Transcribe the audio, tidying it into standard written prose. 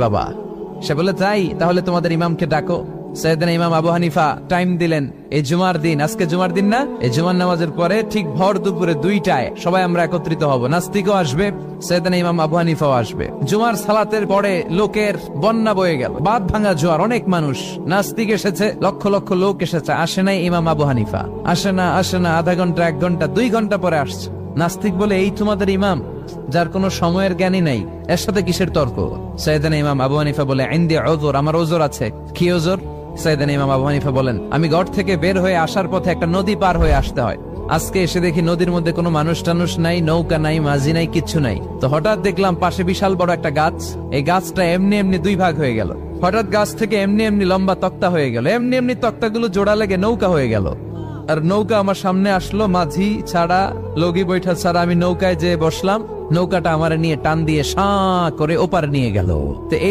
বাবা। সে বলে তাই, তাহলে তোমাদের ইমামকে ডাকো। সাইয়েদনা ইমাম আবু হানিফা টাইম দিলেন, এই জুমার দিন, আজকে জুমার দিন না, এই জুমার নামাজের পরে ঠিক ভর দুপুরে 2টায় সবাই আমরা একত্রিত হব। নাস্তিকও আসবে, সাইয়েদনা ইমাম আবু হানিফাও আসবে। জুমার সালাতের পরে লোকের বন্যা বয়ে গেল, বাঁধ ভাঙা জোয়ার, অনেক মানুষ। নাস্তিক এসেছে, লক্ষ লক্ষ লোক এসেছে, আসে নাই ইমাম আবু হানিফা। আসে না আধা ঘন্টা, 1 ঘন্টা, 2 ঘন্টা পরে আসছে। নাস্তিক বলে, এই তোমাদের ইমাম যার কোনো সময়ের জ্ঞানই নাই, এর সাথে কিসের তর্ক? সাইয়েদনা ইমাম আবু হানিফা বলে, ইনদি উযর, আমার ওজর আছে। কি ওজর? সাইয়েদনা ইমাম আবু হানিফা বলেন, আমি ঘর থেকে বের হয়ে আসার পথে একটা নদী পার হয়ে আসতে হয়। আজকে এসে দেখি নদীর মধ্যে কোনো মানুষ টানুষ নাই, নৌকা নাই, মাঝি নাই, কিচ্ছু নাই। তো হঠাৎ দেখলাম পাশে বিশাল বড় একটা গাছ, এই গাছটা এমনি এমনি 2 ভাগ হয়ে গেল। হঠাৎ গাছ থেকে এমনি এমনি লম্বা তক্তা হয়ে গেল, এমনি এমনি তক্তাগুলো জোড়া লেগে নৌকা হয়ে গেল। আর নৌকা আমার সামনে আসলো, মাঝি ছাড়া, লগি বৈঠা ছাড়া। আমি নৌকায় যেয়ে বসলাম, নৌকাটা আমার নিয়ে টান দিয়ে সাঁ করে ওপারে নিয়ে গেল। তো এই